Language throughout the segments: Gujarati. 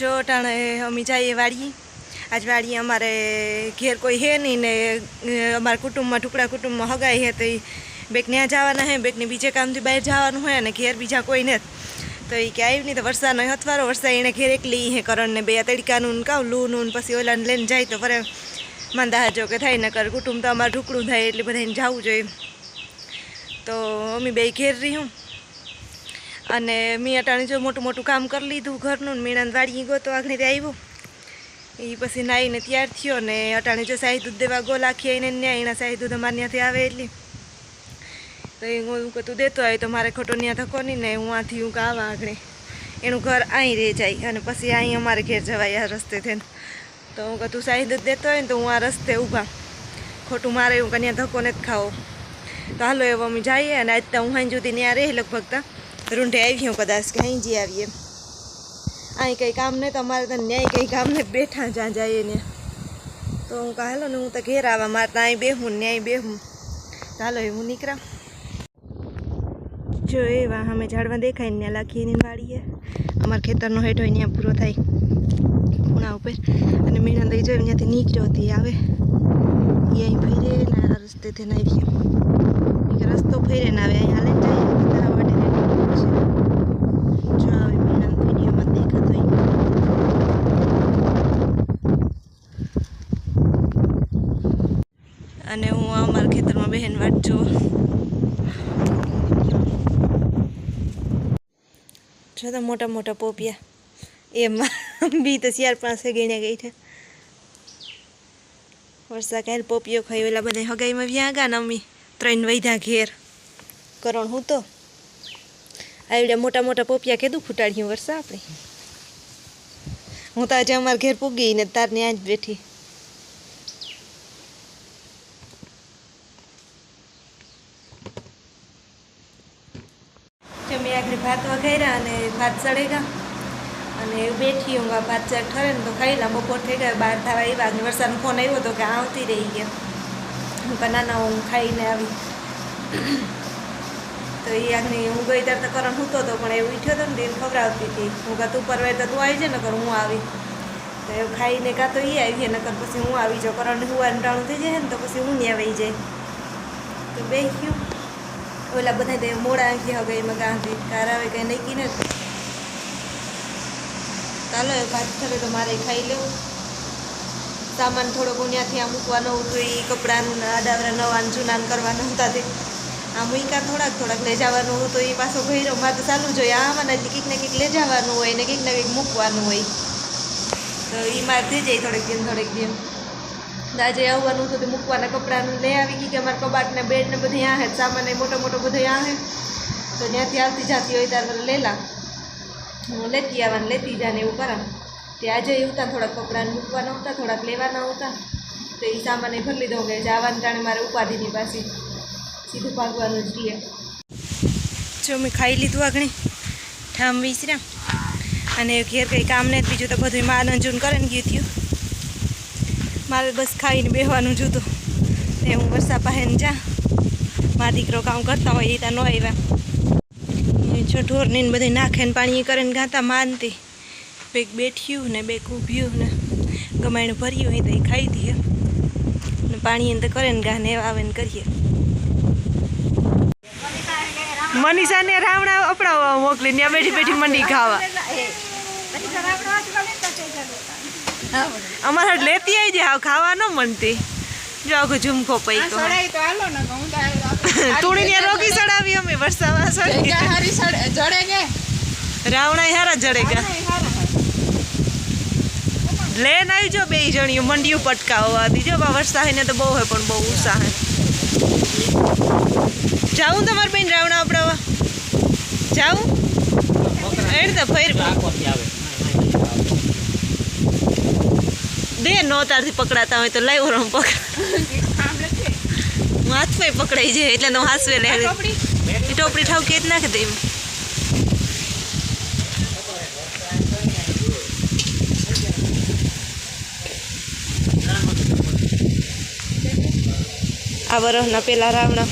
जो टाणे अमी जाइए वाड़ी आज वाड़ी अमारे घेर कोई है नहीं ने अमार कुटुंब में टुकड़ा कुटुंब में हगाई है तो बेक ने जवाना है बेक ने बीजे काम थी बहार जवानुं है ने घेर बीजा कोई ने तो ये क्या आई नहीं तो वरसाद नहीं हथवारो वरसाद एने घेर एकली है करण ने बे तड़काનું કાવ લૂનું પછી ઓલાને લઈને જાય તો ફરે માંદા જો કે થાય નકર કુટુંબ તો અમારું ઢુકડું થાય એટલે બધાને જવું જોઈએ તો અમે બે ઘેર રહી હું અને મેં અટાણે જો મોટું મોટું કામ કરી લીધું ઘરનું ને મીણાને વાડી ગયો તો આગળ આવ્યો એ પછી નાહીને તૈયાર થયો ને અટાણે જો શાહી દૂધ દેવા ગોલ આખી આવીને ન્યા એના શાહી દૂધ અમારે ત્યાંથી આવે એટલી તો એ હું તું દેતો હોય તો મારે ખોટો ત્યાં ધક્કો નહીં ને હું આથી હું આવા આગળ એનું ઘર અહીં રહી જાય અને પછી અહીં અમારે ઘેર જવાય આ રસ્તે થઈને તો હું તું શાહી દૂધ દેતો હોય ને તો હું આ રસ્તે ઊભા ખોટું મારે હું ત્યાં ધક્કો નથી ખાવો તો હાલો એવો અમે જઈએ અને આજ તો હું અહીં સુધી ત્યાં રહી લગભગ તો રૂંઢે આવી હું કદાચ કે અહીં જઈ આવીએ અહીં કંઈ કામ નહીં તો અમારે તો ન્યાય કંઈ કામ ને બેઠા જ્યાં જઈએ ને તો હું કહે હાલો ને હું તો ઘેર આવવા મારે તો અહીં બેહું ન્યાય બેહું તો હાલો હું નીકળા જો એવા અમે ઝાડવા દેખાય ને લાખી એની વાડીએ અમારા ખેતરનો હેઠ હોય ત્યાં પૂરો થાય ખૂણા ઉપર અને મીણા લઈ જોઈ ત્યાંથી નીકળ્યો હતી આવે એ અહીં ફેરે ને આ રસ્તેથી ના આવી રસ્તો ફેરે ને આવે અહીં હાલે જાય તારા વાટે જો આવે મીણા વિડીયોમાં દેખાતો અને હું અમારા ખેતરમાં બહેન વાટ જોઉં જો તો મોટા મોટા પોપિયા એમાં બી તો શિયાળ પાસે ગઈને ગઈ છે વર્ષા કાંઈ પોપિયો ખાઈ ઓલા બધા હગાઈમાં વ્યા ગયા ને અમી 3 વૈધા ઘેર કરણ હું તો આવડ્યા મોટા મોટા પોપિયા કીધું ફૂટાડ્યું વર્ષા આપણે હું તો આજે અમારા ઘેર પૂગી ને તારને આજ બેઠી મેં આગળ ભાત વઘાર્યા અને ભાત ચડેગા અને બેઠી હું ભાત ચાક ઠરે ને તો ખાઈ લા બપોર થઈ ગયા 12 થવા આવ્યા અને વરસાદનો ફોન આવ્યો હતો કે આવતી રહી ગયા હું કે નાના હું ખાઈને આવી તો એ આગળ હું ગઈ ત્યારે તો કરણ સૂતો હતો પણ એવું ઉઠ્યો હતો ને તેને ખવડાવતી હતી હું કાં તું પરવાય તો તું આવી જાય નકર હું આવી તો એવું ખાઈને કાં તો એ આવી નકર પછી હું આવી જાઉં કરણ હુવાનું ટાણું થઈ જાય ને તો પછી હું ત્યાં આવી જાય તો બે ગયું ઓલા બધા તે મોડા આંખી હવે એમાં ગાંધી કાર આવે કંઈ નહીં કીને ચાલો એ ભાત થરે તો મારે ખાઈ લેવું સામાન થોડોક ત્યાંથી આ મૂકવાનો હતું એ કપડાનું આડાવરા નવાન જૂનાન કરવાના હતા તે આ મૂકા થોડાક લઈ જવાનું હતું તો એ પાછો ભર્યો મારે તો ચાલુ જોઈએ આવાના એટલે કંઈક ને કંઈક લઈ જવાનું હોય ને કંઈક ને કંઈક મૂકવાનું હોય તો એ મારે થઈ જાય થોડેક દિન આજે આવવાનું હતું તો મૂકવાના કપડાનું લઈ આવી ગઈ કે અમારા કબાટને બેડને બધી આ હે સામાન મોટો બધો આ હે તો ત્યાંથી આવતી જતી હોય ત્યારે લેલા હું લેતી આવવાનું લેતી જાય ને એવું કરા તે આજે આવતા થોડાક કપડાને મૂકવાના હતા થોડાક લેવાના હતા તો એ સામાન ભરી લીધો કે જવાનું ટાણે મારે ઉપાધિની પાછી સીધું ભાગવાનું જ રહીએ જો મેં ખાઈ લીધું આગળ ઠામ વિસર્યા અને ઘેર કંઈ કામ નહીં બીજું તો બધું માનજૂન કરે ને ગયું થયું મારે બસ ખાઈને બેસવાનું જુદું એ હું વર્ષા પાસે જા મારા દીકરો કામ કરતા હોય એ ત્યાં ન આવ્યા જો ઢોરની ને બધું નાખે ને પાણી કરીને ગાતા માનતી બેગ બેઠ્યું ને બેગ ઊભ્યું ને ગમાયણું ભર્યું હોય તો એ ખાઈ દઈએ ને પાણી તો કરે ને ગાને આવે ને કરીએ મનીષાને રાવણા અપડાવવા મોકલી ત્યાં બેઠી મંડી ખાવા અમારે લેતી આવી જાય ખાવા ન મનતી જો આખો ઝુમકો પૈ તુણી રોગી સડાવી અમે વરસાદમાં રાવણા હારા જડેગા લેન આવી જો 2 જણીઓ મંડીયું પટકાવવા દીજો વરસાદ ને તો બહુ હે પણ બહુ ઉત્સાહ હે જાઉં તમારે બેન રાવણા અપડાવવા જાઉં એડ તો ફેર દે નો તારથી પકડાતા હોય તો લાવ્યો રમ હું હાથમાં પકડાઈ જાય એટલે હું હાસવે લે ટોપડી ઠાવ કે નાખે દે આ વરસના પેલા રાવણા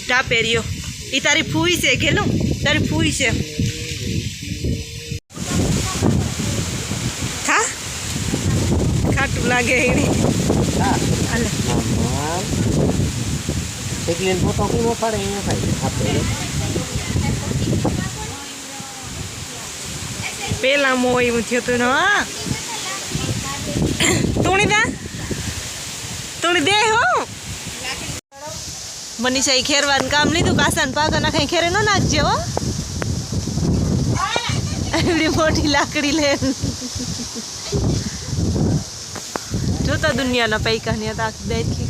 ટાપેરીઓ એ તારી ફૂઈ છે ઘેલું, તારી ફૂઈ છે. ખા ખાટું લાગે એને. હાલે પેલા મો એવું થયું હતું ને. હા તુણી દે હો. મનીષા ખેરવાનું કામ લીધું. કાસાને પાકા નાખાઈ ખેરે ન નાખજે હો. એવડી મોટી લાકડી લે. જોતા દુનિયાના પૈકા ની હતા દેખી.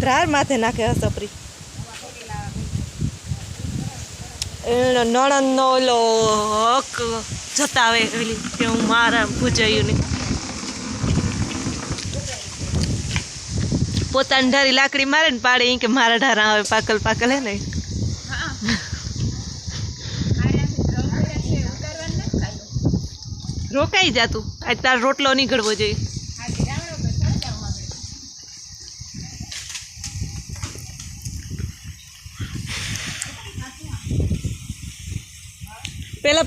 ધ્રાર માથે નાખે હસપરી. એનો નણંદનો ઓલો હક જતાવે પેલી કે હું મારા પૂજાયું ને પોતાની ઢારી લાકડી મારે ને પાડે કે મારા ઢારા આવે પાકલ પાકલ હે ને. રોકાઈ જાતું આજ તાર રોટલો નીકળવો જોઈએ.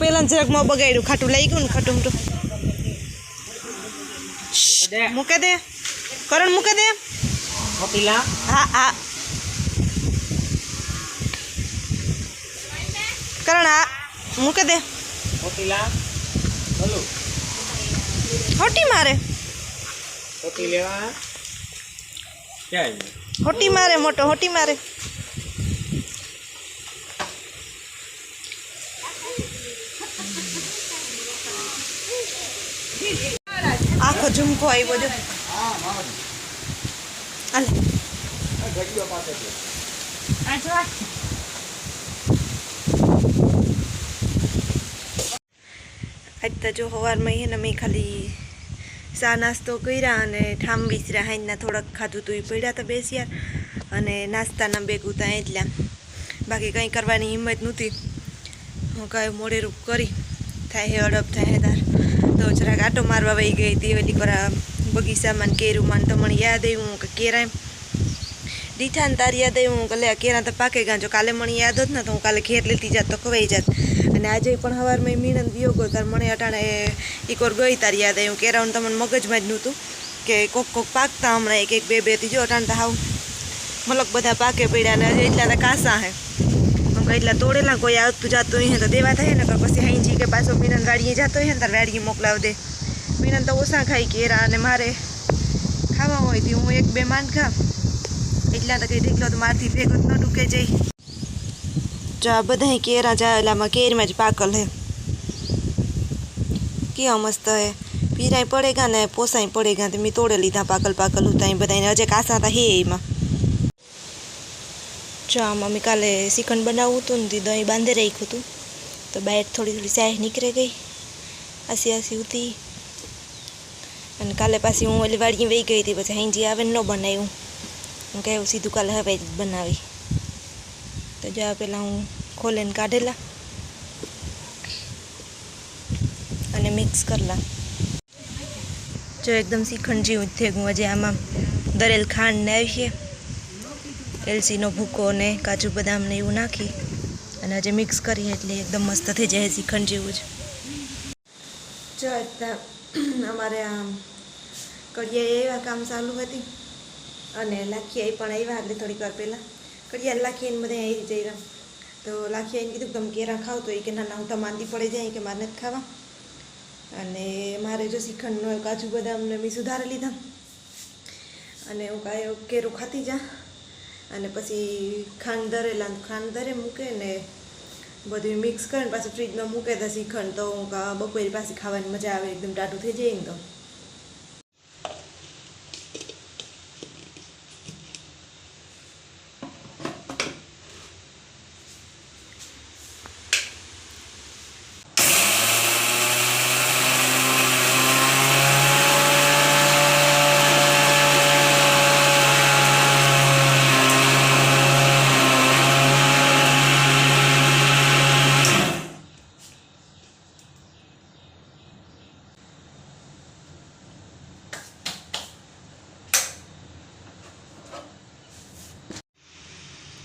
પેલા જરાકમાં બગાડ્યું. ખાટું લઈ ગયું ને ખાટું મોટું. મૂકે દે કરણ, મૂકે દે. હા હા કરણ, હા મૂકે દે. હોટી મારે, હોટી મારે, મોટો હોટી મારે. આખો ઝુમકો આવ્યો જો. આજ તો જો સવારમાં હે ને મેં ખાલી ચા નાસ્તો કર્યા અને ઠામ વિસર્યા હાઈના થોડાક ખાધું તું એ પડ્યા તો બેસ્યા અને નાસ્તાના ભેગું ત્યાં એટલા. બાકી કંઈ કરવાની હિંમત નહોતી. હું કાંઈ મોડેરું કરી થાય હે અડપ થાય તાર તો જરાક આટો મારવા વહી ગઈ હતી. ઓલી કરા બગીચામાં કેરુંમાં તો મને યાદ આવ્યું કે કેરા દીઠા ને તાર યાદ આવ્યું કે લે કેરા તો પાકે ગયા. જો કાલે મને યાદ હોત ને તો હું કાલે ઘેર લેતી જાત તો ખવાઈ જાત. અને આજે પણ સવારમાં મીણન દિયો ગયો તાર મને અટાણે એકવાર ગઈ તાર યાદ આવ્યું કેરાውን તમને મગજમાં જ નહોતું કે કોક પાકતા હમણાં એક બે થી જો અટાણે તો હાવ મલક બધા પાકે પડ્યા ને હજી એટલા તો કાસા હે. એટલા તોડેલા કોઈ આવતું જાતું હોય તો દેવા થાય ને. પછી હાઈજી કે પાછો મીનન વાડીએ જતો હોય ને તાર વાડીએ મોકલાવ દે. મીનન તો ઓછા ખાઈ કેરા અને મારે ખાવા હોય તો હું એક બે માંડ ખા. એટલા તો કંઈ ઢીકલો તો મારથી ભેગો જ ન ટૂંકે જઈ. જો આ બધા કેરા જાયેલામાં કેરીમાં જ પાકલ હે. કેવા મસ્ત હે. પીરાય પડેગા ને પોસાઈ પડેગા તો મેં તોડે લીધા પાકલ પાકલ હતા બધા. હજે કાસા હતા હે એમાં. જો આમાં મેં કાલે શ્રીખંડ બનાવવું હતું ને દહીં બાંધી રાખ્યું હતું તો બહાર થોડી ચાય નીકળી ગઈ આસી ઉતી. અને કાલે પાછી હું ઓલી વાડીએ વહી ગઈ હતી. પછી હાંજી આવે ને ન બનાવ્યું. હું કહ્યું સીધું કાલે હવે જ બનાવી. તો જો પહેલાં હું ખોલીને કાઢેલા અને મિક્સ કરલા. જો એકદમ શ્રીખંડ જેવું જ થયું. હજી આમાં દરેલ ખાંડ ને આવી છે, એલચીનો ભૂકો ને કાજુ બદામ ને એવું નાખી અને આજે મિક્સ કરીએ એટલે એકદમ મસ્ત થઈ જાય શ્રીખંડ જેવું જ. જો અમારે આ કડિયા એવા કામ ચાલુ હતી અને લાખી પણ આવ્યા એટલે થોડીક વાર પહેલાં કડિયા લાખીને બધા આવી જઈ. તો લાખી આવીને કીધું તમે કેરા ખાવ તો એ કે ના હું તો માંદી પડી જાય કે મારે નથી ખાવા. અને મારે જો શ્રીખંડનો કાજુ બદામને મેં સુધારી લીધા અને હું કાંઈ કેરું ખાતી જા. અને પછી ખાંડ દરે મૂકે ને બધું મિક્સ કરીને પાછું ફ્રીજમાં મૂકે તો શ્રીખંડ તો હું બપોરે પાછી ખાવાની મજા આવે. એકદમ ટાટું થઈ જાય ને તો.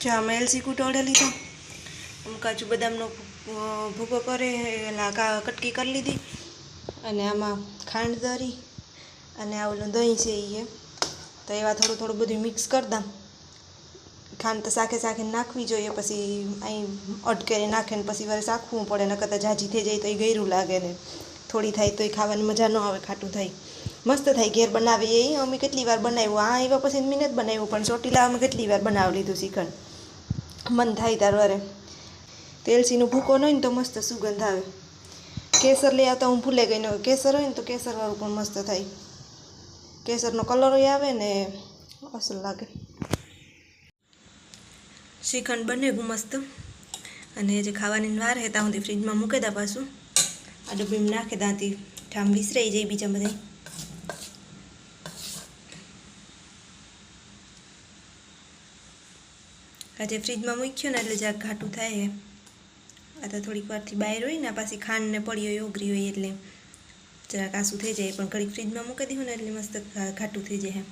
જો આમાં એલસી કૂટોળે લીધો, કાજુ બદામનો ભૂકો કરે કટકી કરી લીધી, અને આમાં ખાંડ દરી અને આ ઓલું દહીં છે એ તો એવા થોડું થોડું બધું મિક્સ કરી દઉં. ખાંડ તો શાકે શાકે નાખવી જોઈએ, પછી અહીં અટકેરી નાખે ને પછી વાર શાખવું પડે, નકર તો જાજી થઈ જાય તો એ ગયરું લાગે ને થોડી થાય તો એ ખાવાની મજા ન આવે, ખાટું થાય. મસ્ત થાય ઘેર બનાવીએ એ અમે કેટલી વાર બનાવ્યું, આ એવા પછી મેં નથી બનાવ્યું, પણ ચોટીલા અમે કેટલી વાર બનાવી લીધું શ્રીખંડ. મન થાય તાર વારે તેલસીનો ભૂકો ન હોય ને તો મસ્ત સુગંધ આવે. કેસર લઈ આવતા હું ભૂલે ગઈ, ને કેસર હોય ને તો કેસરવાળું પણ મસ્ત થાય, કેસરનો કલર આવે ને અસલ લાગે. શ્રીખંડ બને મસ્ત, અને જે ખાવાની વાર હે ત્યાં સુધી ફ્રીજમાં મૂકી દા, પાછું આ ડબ્બીમાં નાખી દાંતી ઠામ વિસરાઈ જાય બીજા બધા. આજે ફ્રીજમાં મૂક્યું ને એટલે જરાક ઘાટું થાય હે. આ તો થોડીક વારથી બહાર હોય ને પાછી ખાંડ ને પડી હોય ઓગરી હોય એટલે જરાક આસું થઈ જાય, પણ ઘડીક ફ્રીજમાં મૂકી દીધું ને એટલે મસ્ત ઘાટું થઈ જાય.